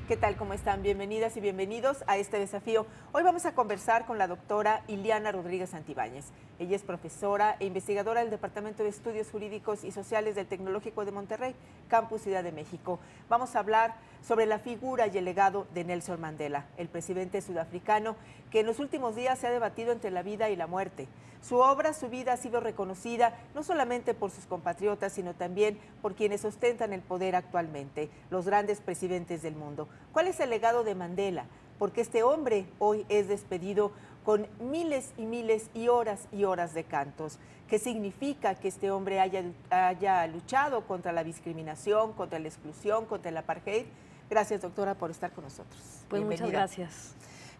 ¿Qué tal? ¿Cómo están? Bienvenidas y bienvenidos a este desafío. Hoy vamos a conversar con la doctora Iliana Rodríguez Santibáñez. Ella es profesora e investigadora del Departamento de Estudios Jurídicos y Sociales del Tecnológico de Monterrey, Campus Ciudad de México. Vamos a hablar sobre la figura y el legado de Nelson Mandela, el presidente sudafricano que en los últimos días se ha debatido entre la vida y la muerte. Su obra, su vida ha sido reconocida no solamente por sus compatriotas, sino también por quienes ostentan el poder actualmente, los grandes presidentes del mundo. ¿Cuál es el legado de Mandela? Porque este hombre hoy es despedido con miles y horas de cantos. ¿Qué significa que este hombre haya luchado contra la discriminación, contra la exclusión, contra el apartheid? Gracias, doctora, por estar con nosotros. Pues bienvenida. Muchas gracias.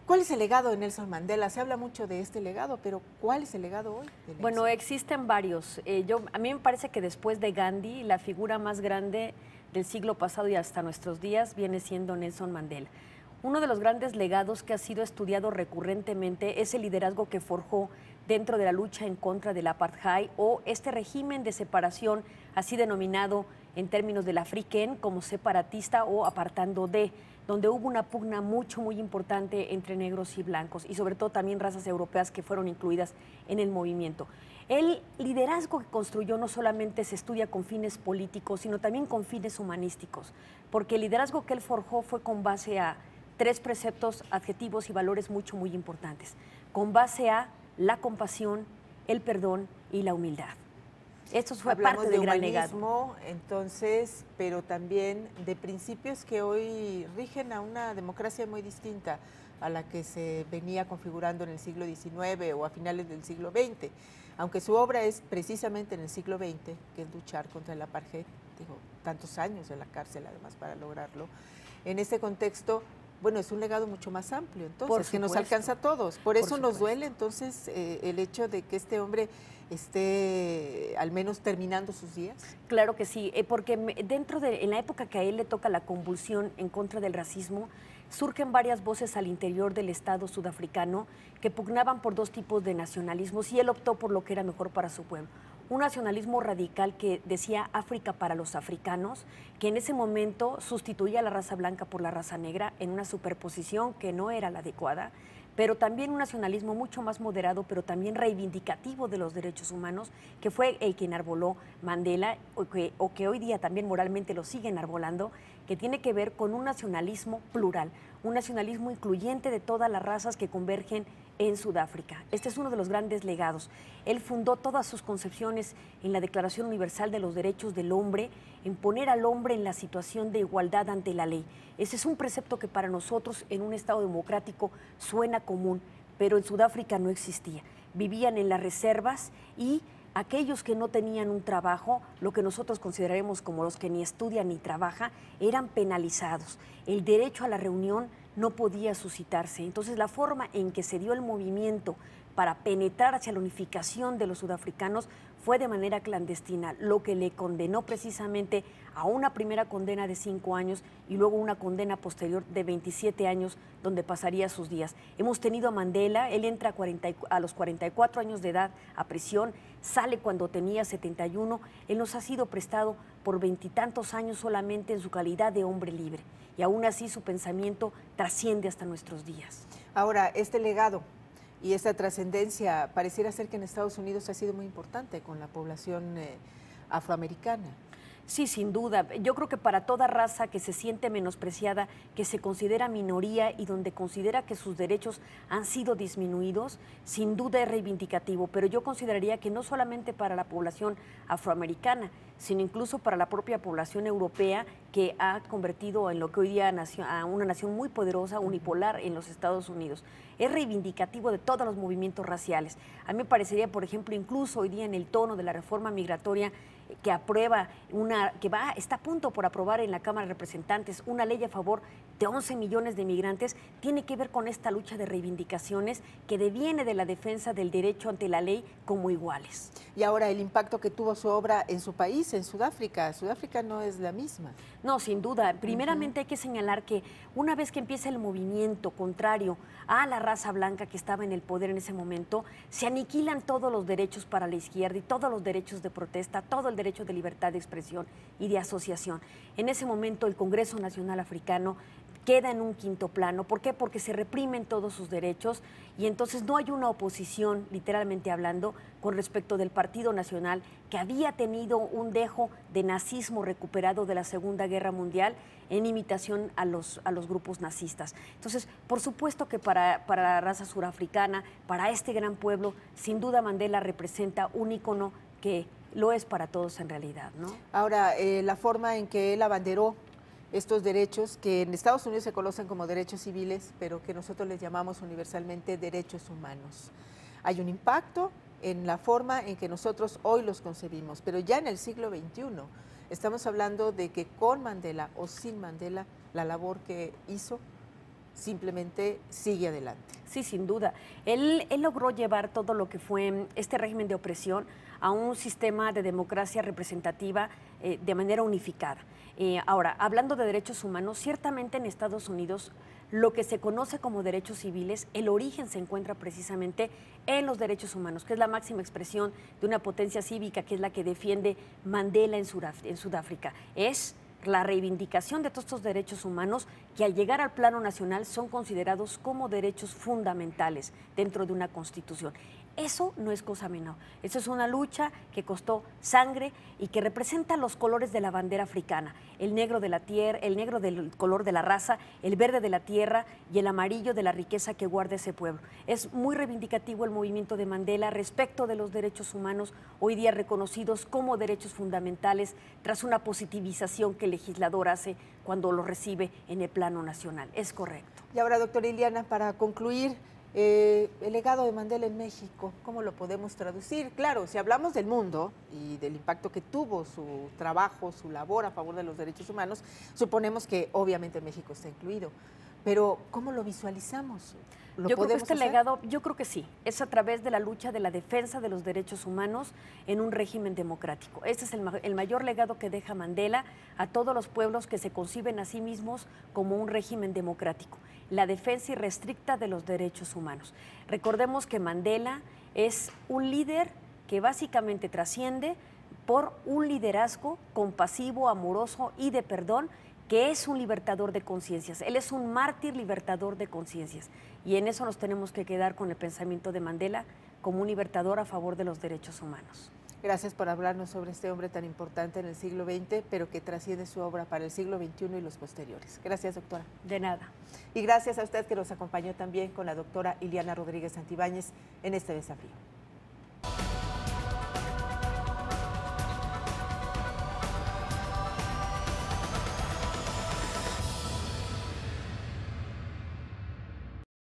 ¿Cuál es el legado de Nelson Mandela? Se habla mucho de este legado, pero ¿cuál es el legado hoy de Nelson? Bueno, existen varios. A mí me parece que después de Gandhi, la figura más grande del siglo pasado y hasta nuestros días viene siendo Nelson Mandela. Uno de los grandes legados que ha sido estudiado recurrentemente es el liderazgo que forjó dentro de la lucha en contra del apartheid o este régimen de separación, así denominado en términos del africán como separatista o apartando de, donde hubo una pugna muy importante entre negros y blancos y sobre todo también razas europeas que fueron incluidas en el movimiento. El liderazgo que construyó no solamente se estudia con fines políticos, sino también con fines humanísticos, porque el liderazgo que él forjó fue con base a tres preceptos, adjetivos y valores muy importantes, con base a la compasión, el perdón y la humildad. Esto fue parte del gran legado. Entonces, pero también de principios que hoy rigen a una democracia muy distinta a la que se venía configurando en el siglo XIX o a finales del siglo XX. Aunque su obra es precisamente en el siglo XX, que es luchar contra el apartheid, digo, tantos años en la cárcel además para lograrlo. En este contexto, bueno, es un legado mucho más amplio, entonces, que nos alcanza a todos. Por eso nos duele, entonces, el hecho de que este hombre esté al menos terminando sus días. Claro que sí, porque en la época que a él le toca la convulsión en contra del racismo, surgen varias voces al interior del Estado sudafricano que pugnaban por dos tipos de nacionalismos y él optó por lo que era mejor para su pueblo. Un nacionalismo radical que decía África para los africanos, que en ese momento sustituía a la raza blanca por la raza negra en una superposición que no era la adecuada, pero también un nacionalismo mucho más moderado, pero también reivindicativo de los derechos humanos, que fue el que enarboló Mandela, o que hoy día también moralmente lo sigue enarbolando, que tiene que ver con un nacionalismo plural, un nacionalismo incluyente de todas las razas que convergen en Sudáfrica. Este es uno de los grandes legados. Él fundó todas sus concepciones en la Declaración Universal de los Derechos del Hombre, en poner al hombre en la situación de igualdad ante la ley. Ese es un precepto que para nosotros en un Estado democrático suena común, pero en Sudáfrica no existía. Vivían en las reservas y aquellos que no tenían un trabajo, lo que nosotros consideraremos como los que ni estudian ni trabajan, eran penalizados. El derecho a la reunión no podía suscitarse. Entonces, la forma en que se dio el movimiento para penetrar hacia la unificación de los sudafricanos fue de manera clandestina, lo que le condenó precisamente a una primera condena de 5 años y luego una condena posterior de 27 años, donde pasaría sus días. Hemos tenido a Mandela, él entra a los 44 años de edad a prisión, sale cuando tenía 71, él nos ha sido prestado por 20 y tantos años solamente en su calidad de hombre libre, y aún así su pensamiento trasciende hasta nuestros días. Ahora, este legado y esta trascendencia pareciera ser que en Estados Unidos ha sido muy importante con la población afroamericana. Sí, sin duda. Yo creo que para toda raza que se siente menospreciada, que se considera minoría y donde considera que sus derechos han sido disminuidos, sin duda es reivindicativo. Pero yo consideraría que no solamente para la población afroamericana, sino incluso para la propia población europea, que ha convertido en lo que hoy día a una nación muy poderosa, unipolar en los Estados Unidos. Es reivindicativo de todos los movimientos raciales. A mí me parecería, por ejemplo, incluso hoy día en el tono de la reforma migratoria que aprueba está a punto por aprobar en la Cámara de Representantes una ley a favor de 11 millones de migrantes, tiene que ver con esta lucha de reivindicaciones que deviene de la defensa del derecho ante la ley como iguales. Y ahora el impacto que tuvo su obra en su país, en Sudáfrica. Sudáfrica no es la misma. No, sin duda. Primeramente hay que señalar que una vez que empieza el movimiento contrario a la raza blanca que estaba en el poder en ese momento, se aniquilan todos los derechos para la izquierda y todos los derechos de protesta, todo el derecho de libertad de expresión y de asociación. En ese momento el Congreso Nacional Africano queda en un quinto plano. ¿Por qué? Porque se reprimen todos sus derechos y entonces no hay una oposición, literalmente hablando, con respecto del Partido Nacional, que había tenido un dejo de nazismo recuperado de la Segunda Guerra Mundial en imitación a los grupos nazistas. Entonces, por supuesto que para la raza surafricana, para este gran pueblo, sin duda Mandela representa un ícono que lo es para todos en realidad, ¿no? Ahora, la forma en que él abanderó estos derechos que en Estados Unidos se conocen como derechos civiles, pero que nosotros les llamamos universalmente derechos humanos. Hay un impacto en la forma en que nosotros hoy los concebimos, pero ya en el siglo XXI estamos hablando de que con Mandela o sin Mandela, la labor que hizo simplemente sigue adelante. Sí, sin duda. Él logró llevar todo lo que fue este régimen de opresión a un sistema de democracia representativa de manera unificada. Ahora, hablando de derechos humanos, ciertamente en Estados Unidos lo que se conoce como derechos civiles, el origen se encuentra precisamente en los derechos humanos, que es la máxima expresión de una potencia cívica, que es la que defiende Mandela en Sudáfrica. Es la reivindicación de todos estos derechos humanos que al llegar al plano nacional son considerados como derechos fundamentales dentro de una constitución. Eso no es cosa menor. Eso es una lucha que costó sangre y que representa los colores de la bandera africana. El negro de la tierra, el negro del color de la raza, el verde de la tierra y el amarillo de la riqueza que guarda ese pueblo. Es muy reivindicativo el movimiento de Mandela respecto de los derechos humanos, hoy día reconocidos como derechos fundamentales tras una positivización que el legislador hace cuando lo recibe en el plano nacional. Es correcto. Y ahora, doctora Iliana, para concluir, el legado de Mandela en México, ¿cómo lo podemos traducir? Claro, si hablamos del mundo y del impacto que tuvo su trabajo, su labor a favor de los derechos humanos, suponemos que obviamente México está incluido. Pero, ¿cómo lo visualizamos? Yo creo que este legado, yo creo que sí, es a través de la lucha de la defensa de los derechos humanos en un régimen democrático. Este es el mayor legado que deja Mandela a todos los pueblos que se conciben a sí mismos como un régimen democrático. La defensa irrestricta de los derechos humanos. Recordemos que Mandela es un líder que básicamente trasciende por un liderazgo compasivo, amoroso y de perdón, que es un libertador de conciencias. Él es un mártir libertador de conciencias. Y en eso nos tenemos que quedar con el pensamiento de Mandela como un libertador a favor de los derechos humanos. Gracias por hablarnos sobre este hombre tan importante en el siglo XX, pero que trasciende su obra para el siglo XXI y los posteriores. Gracias, doctora. De nada. Y gracias a usted que nos acompañó también con la doctora Iliana Rodríguez Santibáñez en este desafío.